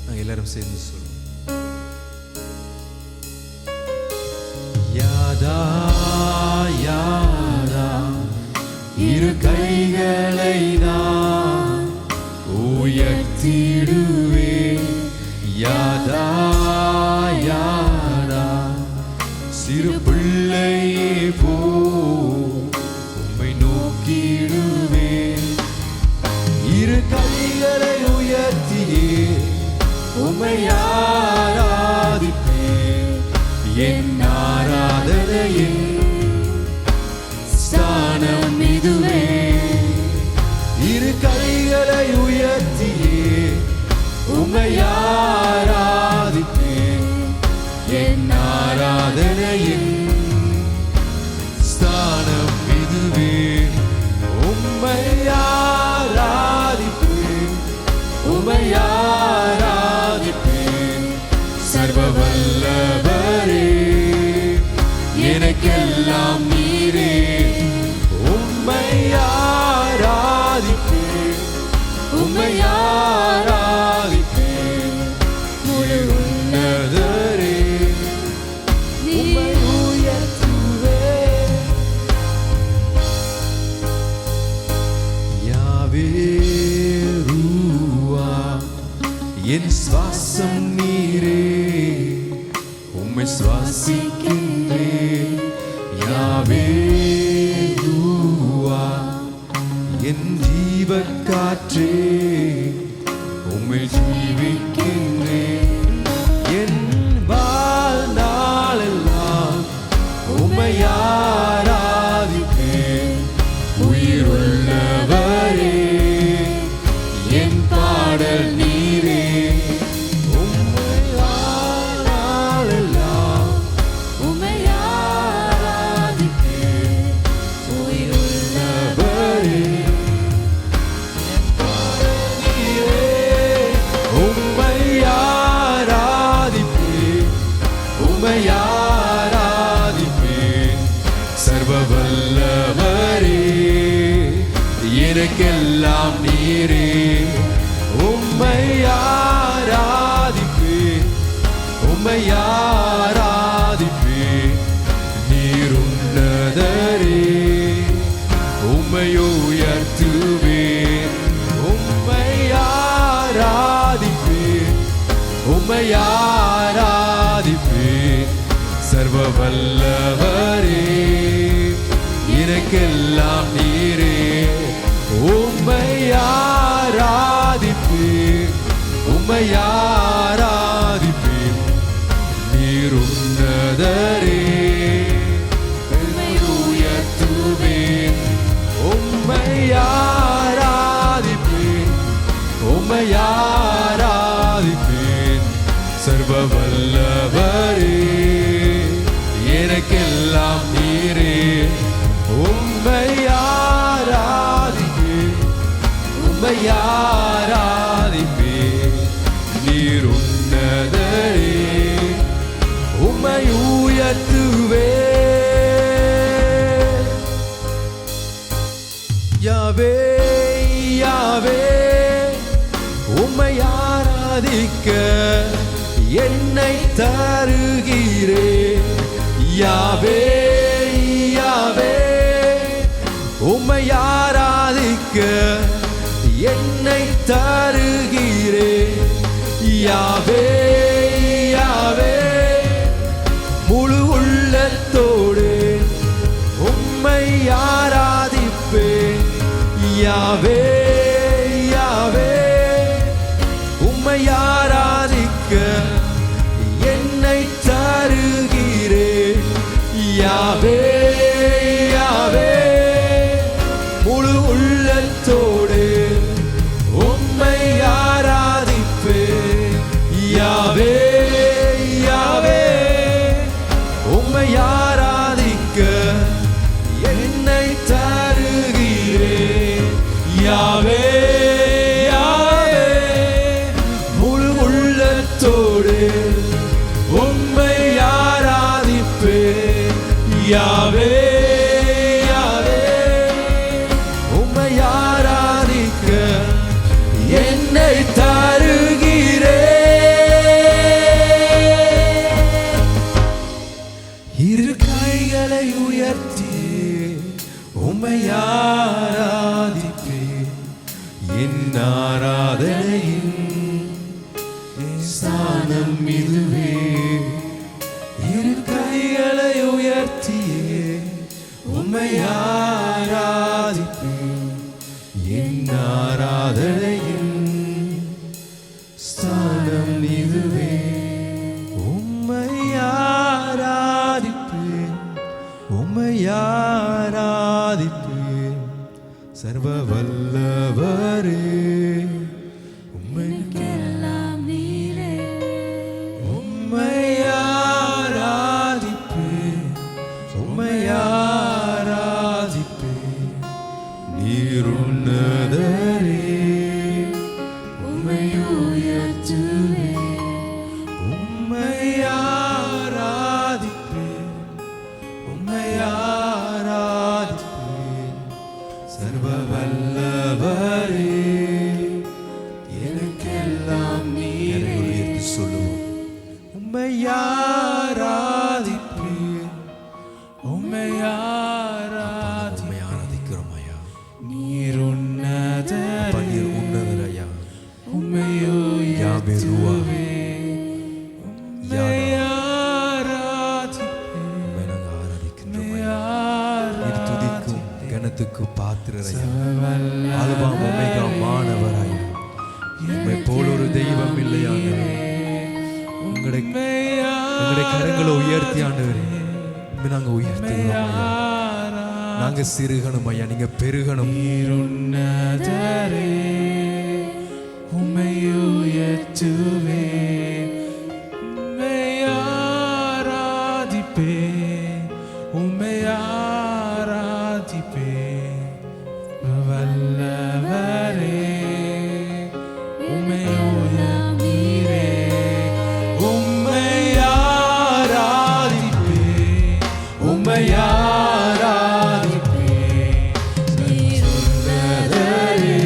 நாங்கள் எல்லாரும் சேர்ந்து சொல்லுவோம். யாதா யாதா இரு கைகளை நான் உயர்த்திடுவேன். யாதா யாதா சிறு பிள்ளையே போ உம்மை நோக்கிடுவேன். இரு கைகளை உயர்த்தியே உம்மை ஆராதிப்பேன். என் ஆராதனையின் ஸ்தானம் இதுவே. இரு கைகளை உயர்த்தியே உம்மை ஆராதிப்பேன். என் ஆராதனையின் ஸ்தானம் இதுவே. உம்மை ஆராதிப்பேன், உம்மை ஆராதிப்பேன். சர்வ வல்லவரே எனக்கெல்லாம் நீரே. உம்மை ஆராதிப்பேன், உம்மை ஆராதிப்பேன். முழு உன்னதரே உம்மை உயர்த்துவேன். யாவே ரூவா என் சுவாசம் நீரே. உம்மை சுவாசிக்கின்றேன். யாவே ரூவா என் ஜீவக்காற்றே. உம்மை ஜீவிக்கின்றேன். என் வாழ்நாளெல்லாம் உம்மை ஆராதிப்பேன். உயிருள்ளவரே என் பாடல் நீரே. உம்மை வாழ்நாளெல்லாம் உம்மை ஆராதிப்பேன். உயிருள்ளவரே என் பாடல் நீரே. உம்மை ஆராதிப்பேன், உம்மை ஆராதிப்பேன். சர்வ வல்லவரே எனக்கெல்லாம் நீரே. உம்மை ஆராதிப்பேன், உம்மை ஆராதிப்பேன். நீர் உன்னதரே உம்மை உயர்த்துவேன். உம்மை ஆராதிப்பேன், உம்மை ஆராதிப்பேன். சர்வ வல்லவரே எனக்கெல்லாம் நீரே. உம்மை ஆராதிப்பேன், உம்மை ஆராதிப்பேன். நீர் உன்னதரே உம்மை உயர்த்துவேன். உம்மை ஆராதிப்பேன், உம்மை ஆராதிப்பேன். சர்வ வல்லவரே எனக்கெல்லாம் நீரே. உம்மை ஆராதிப்பேன், உம்மை ஆராதிப்பேன். நீர் உன்னதரே உம்மை உயர்த்துவேன். யாவே யாவே உம்மை ஆராதிக்க என்னை தருகிறேன். யாவே யாவே உம்மை ஆராதிக்க என்னை தருகிறேன். யாவே யாவே முழு உள்ளத்தோடு உம்மை ஆராதிப்பேன். யாவே யாவே உம்மை ஆராதிக்க என்னை தருகிறேன். யாவே யாவே முழு உள்ளத்தோடு உம்மை ஆராதிப்பேன். யாவே யாவே உம்மை ஆராதிக்க என்னை தருகிறேன். யாவே யாவே முழு ஸ்தானம் இதுவே. இரு கைகளை உயர்த்தியே உம்மை ஆராதிப்பேன். என் ஆராதனையின் ஸ்தானம் இதுவே. உம்மை ஆராதிப்பேன், உம்மை ஆராதிப்பேன். சர்வ வல்லவரே உம்மைக்கெல்லாம் நீரே. உம்மை ஆராதிப்பேன், உம்மை ஆராதிப்பேன். நீர் உன்னதரே உம்மை உயர்த்துவேன். உம்மை ஆராதிப்பேன், உம்மை ஆராதிப்பேன். சர்வ வல்லவரே எனக்கெல்லாம் நீரே. உயர்த்தி சொல்லுவோம். உம்மை ஆராதிப்பேன், உம்மை ஆராதிக்கிறோம் ஐயா. நீர் உன்னதரே, நீர் உன்னதரையா. உம்மை உயர்த்துவேன், உம்மை ஆராதிப்பேன். உம்மை நாங்கள் ஆராதிக்கின்றோம் ஐயா. நீர் துதிக்கும் கனத்துக்கு பாத்திரரையா. ஆல்பாம் ஒமேகா மாணவராயா. உம்மை போல் ஒரு தெய்வம் இல்லை ஆண்டவரே. உங்களுடைய கரங்களை உயர்த்தி ஆண்டவரே உம்மை நாங்க உயர்த்துகிறோம் ஐயா. நாங்க சிறுகணும் ஐயா, நீங்க பெருகணும். உன்னதரே உம்மை உயர்த்துவேன். உம்மை ஆராதிப்பேன், உம்மை ஆராதிப்பேன். வல்லவரே உம்மை உயர்த்தீரே. உம்மை ஆராதிப்பேன், உம்மை ஆராதிப்பேன். நீர் உன்னதரே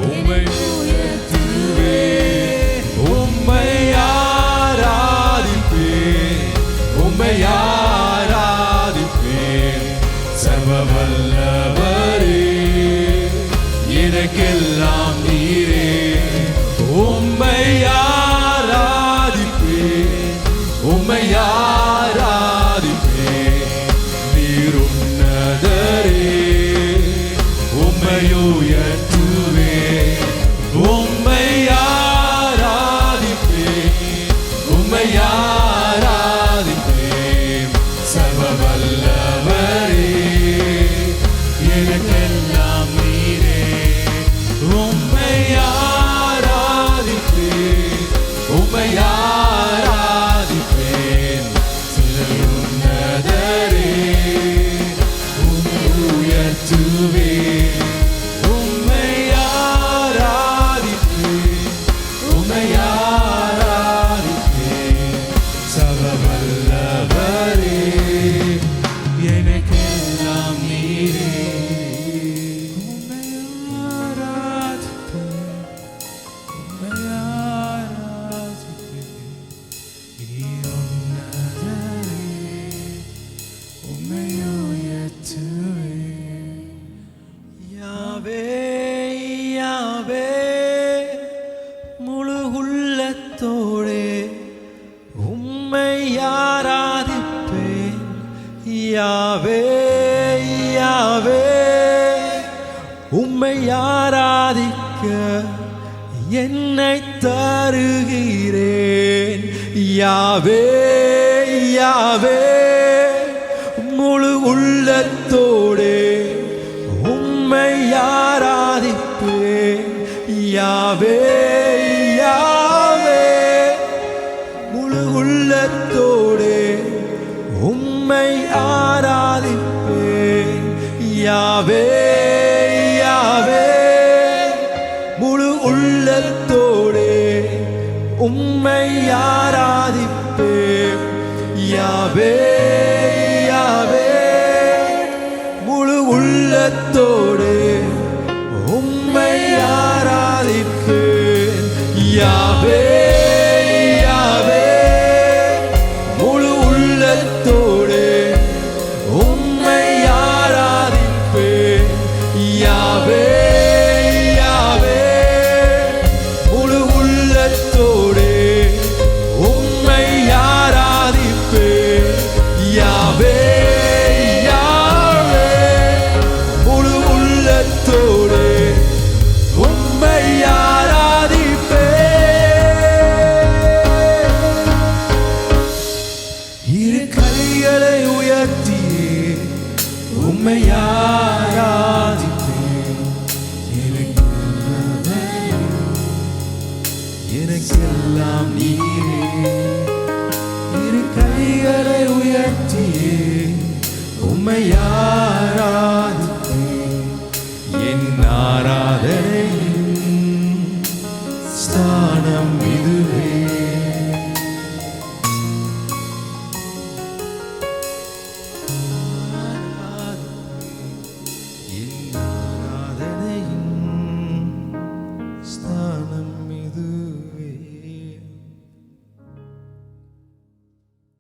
உம்மை உயர்த்துவேன். உம்மை ஆராதிப்பேன், உம்மை ஆராதிப்பேன். சர்வ வல்லவரே எனக்கெல்லாம் நீரே. உம்மை ஆராதிப்பேன், உம்மை ஆராதிப்பேன். நீர் உன்னதரே உம்மை உயர்த்துவேன். உம்மை ஆராதிப்பேன், உம்மை ஆராதிப்பேன். சர்வ வல்லவரே எனக்கெல்லாம் நீரே. உம்மை ஆராதிப்பேன், உம்மை ஆராதிப்பேன். உன்னதரே உம்மை உயர்த்துவேன். உம்மை ஆராதிப்பேன், உம்மை ஆராதிப்பேன். சர்வ வல்லவரே எனக்கெல்லாம் நீரே. உம்மை ஆராதிப்பேன், உம்மை ஆராதிப்பேன். நீர் உன்னதரே உம்மை உயர்த்துவேன். யாவே யாவே முழு உள்ளத்தோடே உம்மை ஆராதிப்பேன். யாவே யாவே உம்மை ஆராதிக்க என்னை தருகிறேன். யாவே யாவே முழு உள்ளத்தோடே உம்மை ஆராதிப்பேன். யாவே யாவே முழு உள்ளத்தோடே உம்மை ஆராதிப்பேன். யாவே யாவே முழு உள்ளத்தோடே உம்மை ஆராதிப்பேன். யாவே யாவே முழு உள்ளத்தோடே உம்மை ஆராதிப்பேன். யாவே யாவே முழு உள்ளத்தோடே உம்மை ஆராதிப்பேன். யாவே யாவே எனக்கெல்லாம் நீரே. இரு கைகளை உயர்த்தியே உம்மை ஆராதிப்பேன். என் ஆராதனையின் ஸ்தானம் இதுவே.